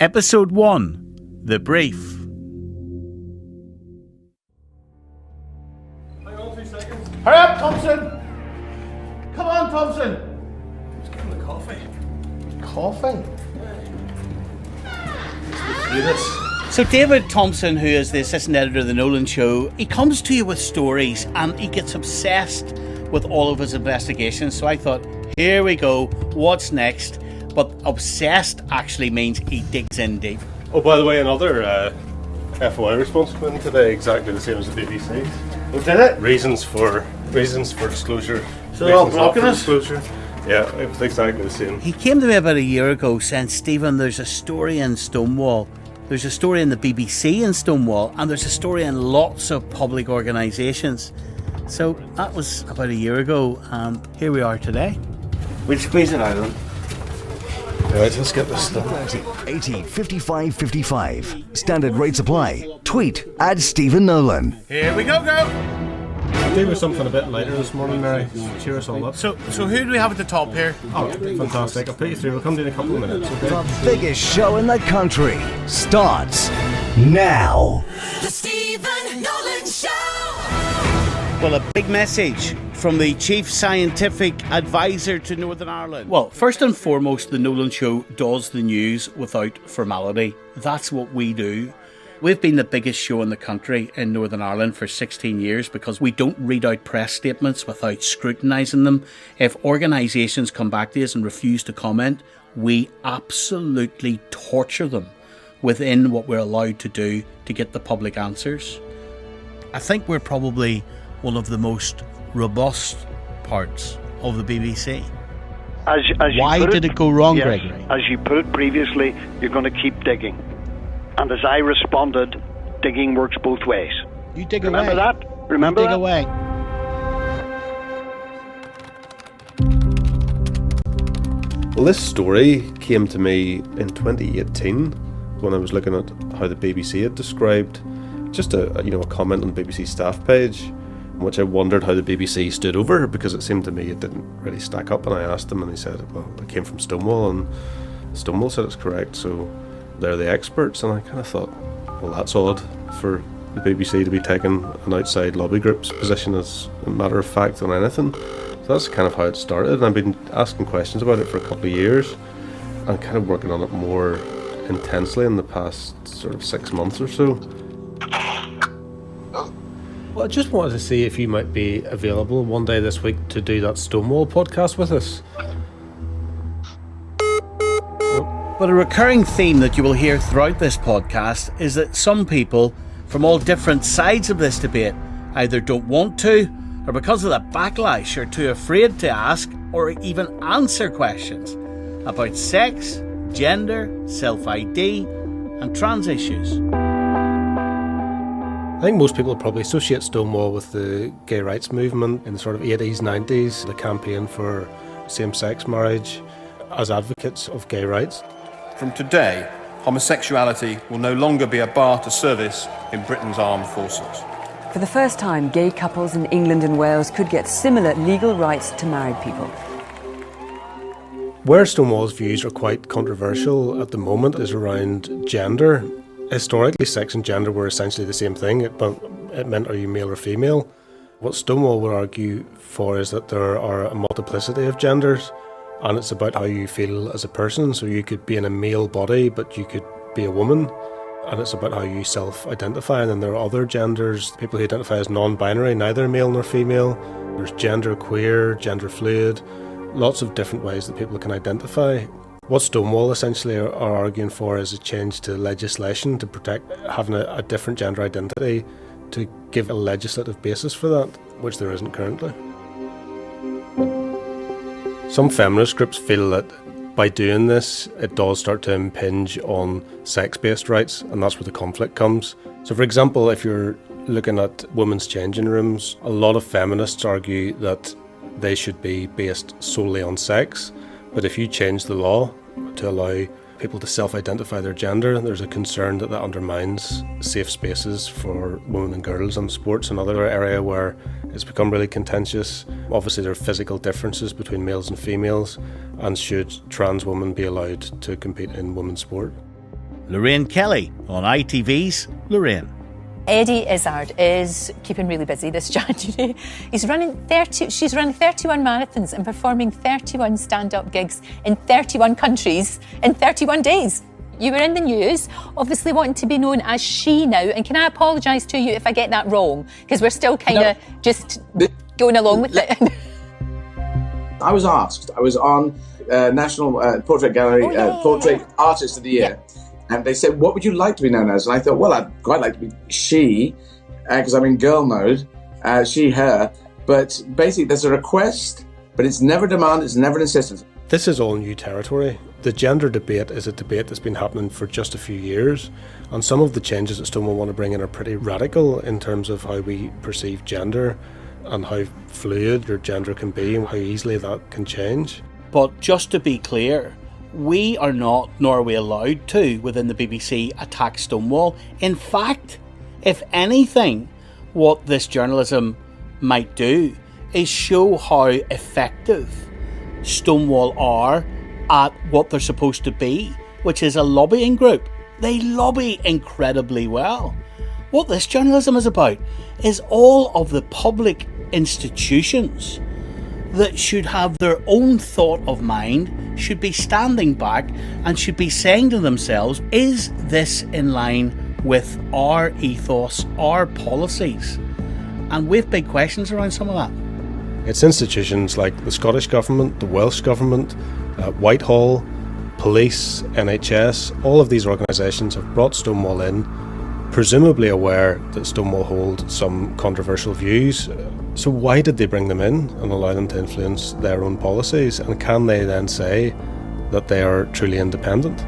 Episode 1, The Brief. Hang on 2 seconds. Hurry up, Thompson! Come on, Thompson! Just give him the coffee. Coffee? Let's do this. So David Thompson, who is the assistant editor of the Nolan show, he comes to you with stories and he gets obsessed with all of his investigations. So I thought, here we go, what's next? But obsessed actually means he digs in deep. Oh, by the way, another FOI response went in today, exactly the same as the BBC. Oh, did it? Reasons for disclosure. So they're all blocking us? Disclosure. Yeah, it was exactly the same. He came to me about a year ago saying, Stephen, there's a story in Stonewall. There's a story in the BBC in Stonewall, and there's a story in lots of public organisations. So that was about a year ago, and here we are today. We'll squeeze it out of them. Right, let's get this done. 80 55 55. Standard rate supply. Tweet at Stephen Nolan. Here we go. I'll do with something a bit lighter this morning, Mary. Cheer us all up. So who do we have at the top here? Oh, fantastic. I'll put you through. We'll come to you in a couple of minutes, okay? The biggest show in the country starts now. The Stephen Nolan Show! Well, a big message from the Chief Scientific Advisor to Northern Ireland. Well, first and foremost, the Nolan Show does the news without formality. That's what we do. We've been the biggest show in the country in Northern Ireland for 16 years because we don't read out press statements without scrutinising them. If organisations come back to us and refuse to comment, we absolutely torture them within what we're allowed to do to get the public answers. I think we're probably one of the most robust parts of the BBC. Why did it go wrong, Gregory? As you put it previously, you're going to keep digging. And as I responded, digging works both ways. You dig Remember away. that? Remember you dig that? away. Well, this story came to me in 2018 when I was looking at how the BBC had described just a comment on the BBC staff page, in which I wondered how the BBC stood over it, because it seemed to me it didn't really stack up. And I asked them, and they said, well, it came from Stonewall, and Stonewall said it's correct, so they're the experts. And I kind of thought, well, that's odd for the BBC to be taking an outside lobby group's position as a matter of fact on anything. So that's kind of how it started, and I've been asking questions about it for a couple of years and kind of working on it more intensely in the past sort of 6 months or so. Well, I just wanted to see if you might be available one day this week to do that Stonewall podcast with us. But a recurring theme that you will hear throughout this podcast is that some people from all different sides of this debate either don't want to, or because of the backlash are too afraid to ask or even answer questions about sex, gender, self-ID and trans issues. I think most people probably associate Stonewall with the gay rights movement in the sort of 80s, 90s, the campaign for same-sex marriage as advocates of gay rights. From today, homosexuality will no longer be a bar to service in Britain's armed forces. For the first time, gay couples in England and Wales could get similar legal rights to married people. Where Stonewall's views are quite controversial at the moment is around gender. Historically, sex and gender were essentially the same thing. It meant, are you male or female? What Stonewall would argue for is that there are a multiplicity of genders, and it's about how you feel as a person. So you could be in a male body, but you could be a woman, and it's about how you self-identify. And then there are other genders, people who identify as non-binary, neither male nor female. There's gender queer, gender fluid, lots of different ways that people can identify. What Stonewall essentially are arguing for is a change to legislation to protect having a different gender identity, to give a legislative basis for that, which there isn't currently. Some feminist groups feel that by doing this, it does start to impinge on sex-based rights, and that's where the conflict comes. So for example, if you're looking at women's changing rooms, a lot of feminists argue that they should be based solely on sex. But if you change the law to allow people to self-identify their gender, there's a concern that that undermines safe spaces for women and girls in sports, another area where it's become really contentious. Obviously there are physical differences between males and females, and should trans women be allowed to compete in women's sport? Lorraine Kelly on ITV's Lorraine. Eddie Izzard is keeping really busy this January. She's running 31 marathons and performing 31 stand-up gigs in 31 countries in 31 days. You were in the news, obviously wanting to be known as she now, and can I apologise to you if I get that wrong? Because we're still kind of just going along with it. I was asked, I was on National Portrait Gallery Portrait Artist of the Year, and they said, what would you like to be known as? And I thought, well, I'd quite like to be she, because I'm in girl mode, she, her, but basically there's a request, but it's never demand, it's never an insistence. This is all new territory. The gender debate is a debate that's been happening for just a few years, and some of the changes that Stonewall want to bring in are pretty radical in terms of how we perceive gender and how fluid your gender can be and how easily that can change. But just to be clear, we are not, nor are we allowed to, within the BBC, attack Stonewall. In fact, if anything, what this journalism might do is show how effective Stonewall are at what they're supposed to be, which is a lobbying group. They lobby incredibly well. What this journalism is about is all of the public institutions that should have their own thought of mind, should be standing back and should be saying to themselves, is this in line with our ethos, our policies? And we have big questions around some of that. It's institutions like the Scottish Government, the Welsh Government, Whitehall, police, NHS, all of these organisations have brought Stonewall in, presumably aware that Stonewall hold some controversial views. So why did they bring them in and allow them to influence their own policies? And can they then say that they are truly independent?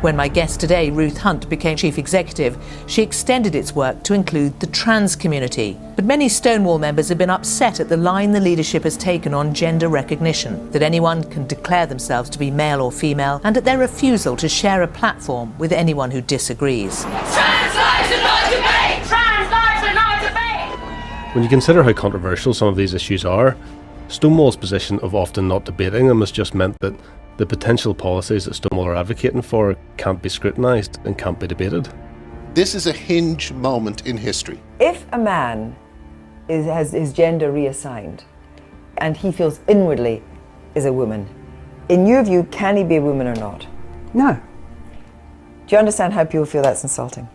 When my guest today, Ruth Hunt, became chief executive, she extended its work to include the trans community. But many Stonewall members have been upset at the line the leadership has taken on gender recognition, that anyone can declare themselves to be male or female, and at their refusal to share a platform with anyone who disagrees. Trans lives are not debate! Trans lives are not debate! When you consider how controversial some of these issues are, Stonewall's position of often not debating them has just meant that the potential policies that Stonewall are advocating for can't be scrutinised and can't be debated. This is a hinge moment in history. If a man has his gender reassigned and he feels inwardly is a woman, in your view, can he be a woman or not? No. Do you understand how people feel that's insulting?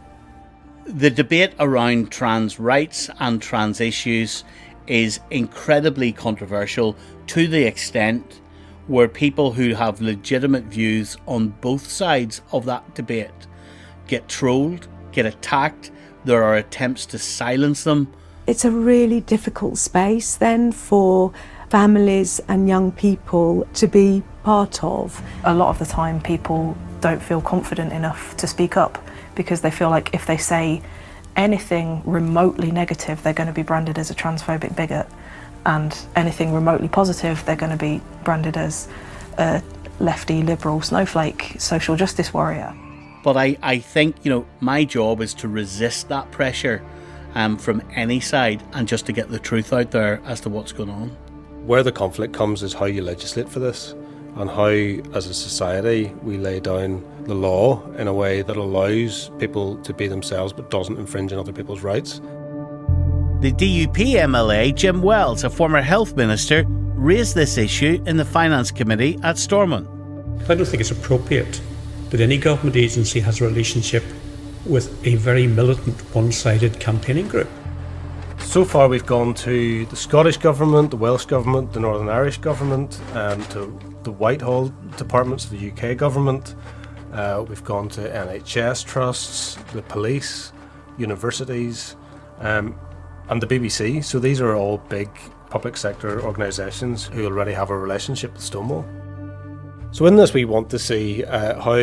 The debate around trans rights and trans issues is incredibly controversial to the extent where people who have legitimate views on both sides of that debate get trolled, get attacked. There are attempts to silence them. It's a really difficult space then for families and young people to be part of. A lot of the time people don't feel confident enough to speak up because they feel like if they say anything remotely negative, they're going to be branded as a transphobic bigot. And anything remotely positive, they're going to be branded as a lefty, liberal, snowflake, social justice warrior. But I think, my job is to resist that pressure from any side and just to get the truth out there as to what's going on. Where the conflict comes is how you legislate for this and how, as a society, we lay down the law in a way that allows people to be themselves but doesn't infringe on other people's rights. The DUP MLA, Jim Wells, a former health minister, raised this issue in the Finance Committee at Stormont. I don't think it's appropriate that any government agency has a relationship with a very militant, one-sided campaigning group. So far we've gone to the Scottish Government, the Welsh Government, the Northern Irish Government, to the Whitehall departments of the UK Government. We've gone to NHS trusts, the police, universities, and the BBC. So these are all big public sector organisations who already have a relationship with Stonewall. So in this we want to see how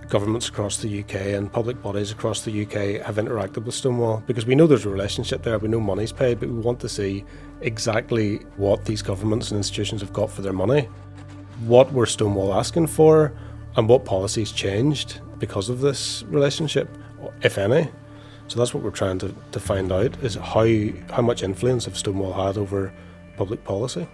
governments across the UK and public bodies across the UK have interacted with Stonewall, because we know there's a relationship there, we know money's paid, but we want to see exactly what these governments and institutions have got for their money. What were Stonewall asking for, and what policies changed because of this relationship, if any. So that's what we're trying to find out, is how much influence have Stonewall had over public policy.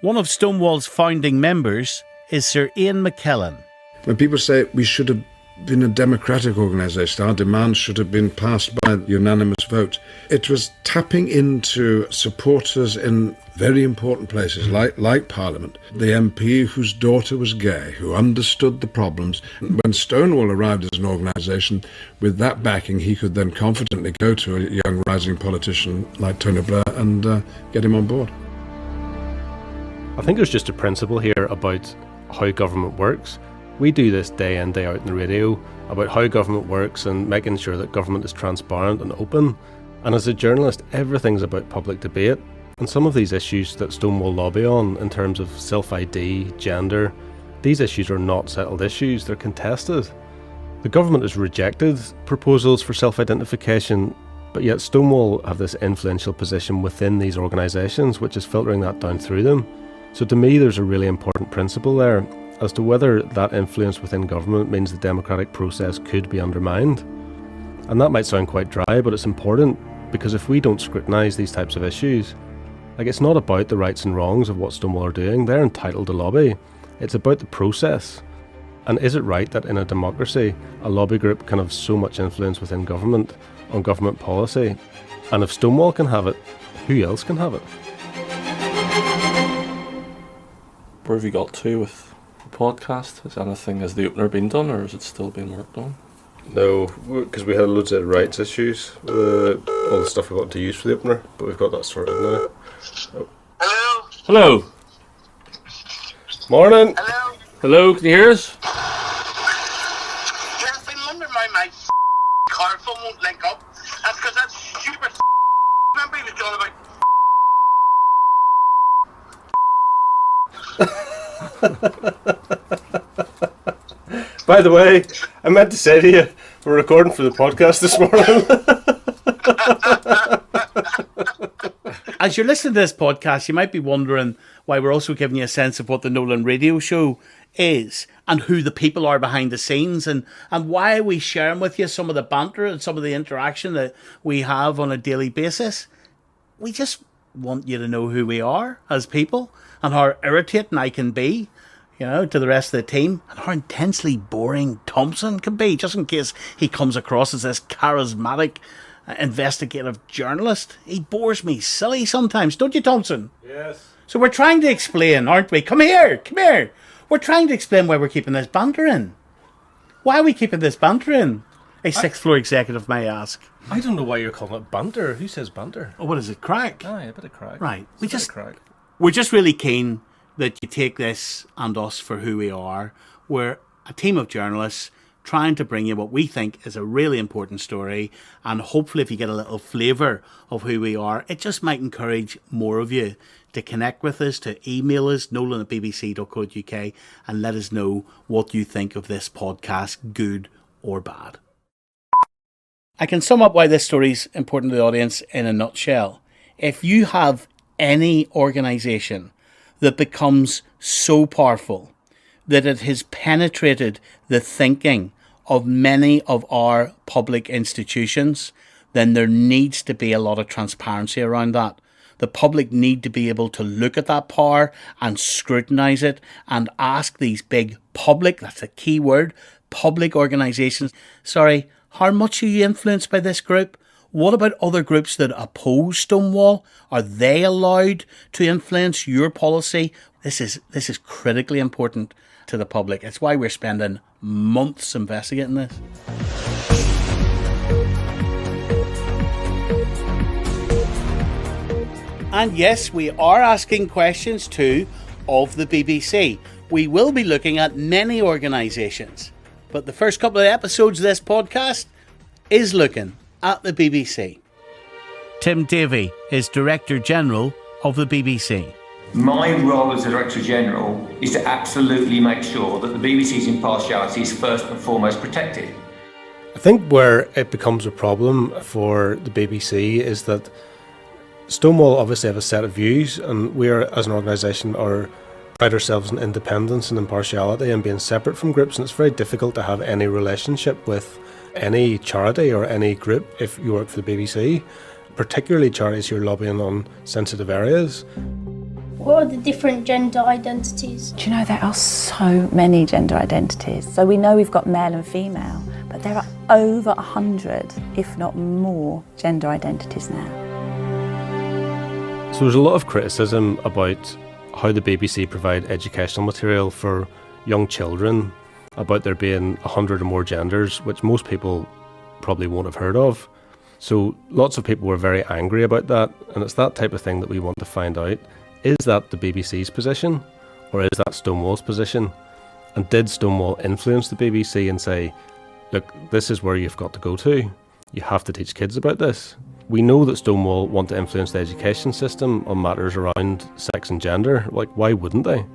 One of Stonewall's founding members is Sir Ian McKellen. When people say we should have been a democratic organisation, our demands should have been passed by unanimous vote, it was tapping into supporters in very important places like Parliament. The MP whose daughter was gay, who understood the problems. When Stonewall arrived as an organisation, with that backing, he could then confidently go to a young rising politician like Tony Blair and get him on board. I think there's just a principle here about how government works. We do this day in, day out in the radio about how government works and making sure that government is transparent and open. And as a journalist, everything's about public debate. And some of these issues that Stonewall lobby on, in terms of self-ID, gender, these issues are not settled issues, they're contested. The government has rejected proposals for self-identification, but yet Stonewall have this influential position within these organisations, which is filtering that down through them. So to me, there's a really important principle there as to whether that influence within government means the democratic process could be undermined. And that might sound quite dry, but it's important, because if we don't scrutinise these types of issues, it's not about the rights and wrongs of what Stonewall are doing. They're entitled to lobby. It's about the process. And is it right that in a democracy, a lobby group can have so much influence within government on government policy? And if Stonewall can have it, who else can have it? Where have you got to with the podcast? Has the opener been done, or is it still being worked on? No, because we had loads of rights issues, all the stuff we wanted to use for the opener, but we've got that sorted now. Oh. Hello. Morning. Hello, can you hear us? Yeah, I've been wondering why my car phone won't link up. That's because that stupid remember he was going about By the way, I meant to say to you, we're recording for the podcast this morning. As you're listening to this podcast, you might be wondering why we're also giving you a sense of what the Nolan radio show is and who the people are behind the scenes, and why we sharing with you some of the banter and some of the interaction that we have on a daily basis. We just want you to know who we are as people and how irritating I can be, to the rest of the team, and how intensely boring Thompson can be, just in case he comes across as this charismatic investigative journalist. He bores me silly sometimes, don't you, Thompson? Yes. So we're trying to explain, aren't we? Come here. We're trying to explain why we're keeping this banter in. Why are we keeping this banter in? A sixth floor executive may ask. I don't know why you're calling it banter. Who says banter? Oh, what is it? Crack? Aye, a bit of crack. Right. Crack. We're just really keen that you take this and us for who we are. We're a team of journalists trying to bring you what we think is a really important story, and hopefully if you get a little flavour of who we are, it just might encourage more of you to connect with us, to email us, nolan@bbc.co.uk, and let us know what you think of this podcast, good or bad. I can sum up why this story is important to the audience in a nutshell. If you have any organisation that becomes so powerful that it has penetrated the thinking of many of our public institutions, then there needs to be a lot of transparency around that. The public need to be able to look at that power and scrutinise it and ask these big public, that's a key word, public organisations, how much are you influenced by this group? What about other groups that oppose Stonewall? Are they allowed to influence your policy? This is critically important to the public. It's why we're spending months investigating this. And yes, we are asking questions too of the BBC. We will be looking at many organisations, but the first couple of episodes of this podcast is looking at the BBC. Tim Davie is Director General of the BBC. My role as the Director General is to absolutely make sure that the BBC's impartiality is first and foremost protected. I think where it becomes a problem for the BBC is that Stonewall obviously have a set of views, and we are, as an organisation, pride ourselves in independence and impartiality and being separate from groups, and it's very difficult to have any relationship with any charity or any group if you work for the BBC, particularly charities who are lobbying on sensitive areas. What are the different gender identities? Do you know there are so many gender identities? So we know we've got male and female, but there are over 100, if not more, gender identities now. So there's a lot of criticism about how the BBC provide educational material for young children, about there being 100 or more genders, which most people probably won't have heard of. So lots of people were very angry about that, and it's that type of thing that we want to find out. Is that the BBC's position, or is that Stonewall's position? And did Stonewall influence the BBC and say, look, this is where you've got to go to. You have to teach kids about this. We know that Stonewall want to influence the education system on matters around sex and gender. Like, why wouldn't they?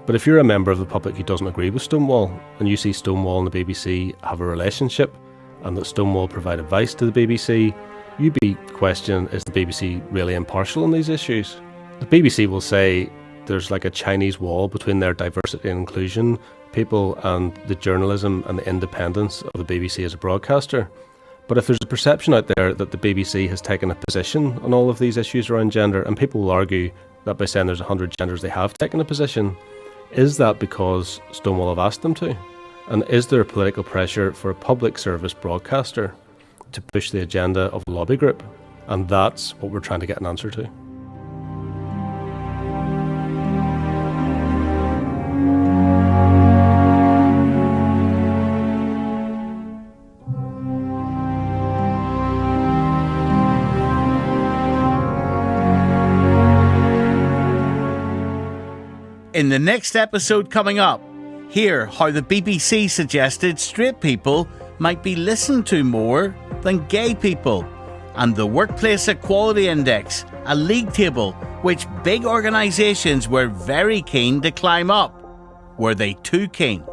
But if you're a member of the public who doesn't agree with Stonewall, and you see Stonewall and the BBC have a relationship, and that Stonewall provide advice to the BBC, you'd be questioning, is the BBC really impartial on these issues? The BBC will say there's like a Chinese wall between their diversity and inclusion people and the journalism and the independence of the BBC as a broadcaster. But if there's a perception out there that the BBC has taken a position on all of these issues around gender, and people will argue that by saying there's 100 genders they have taken a position, is that because Stonewall have asked them to? And is there political pressure for a public service broadcaster to push the agenda of a lobby group? And that's what we're trying to get an answer to. In the next episode coming up, hear how the BBC suggested straight people might be listened to more than gay people, and the Workplace Equality Index, a league table which big organisations were very keen to climb up. Were they too keen?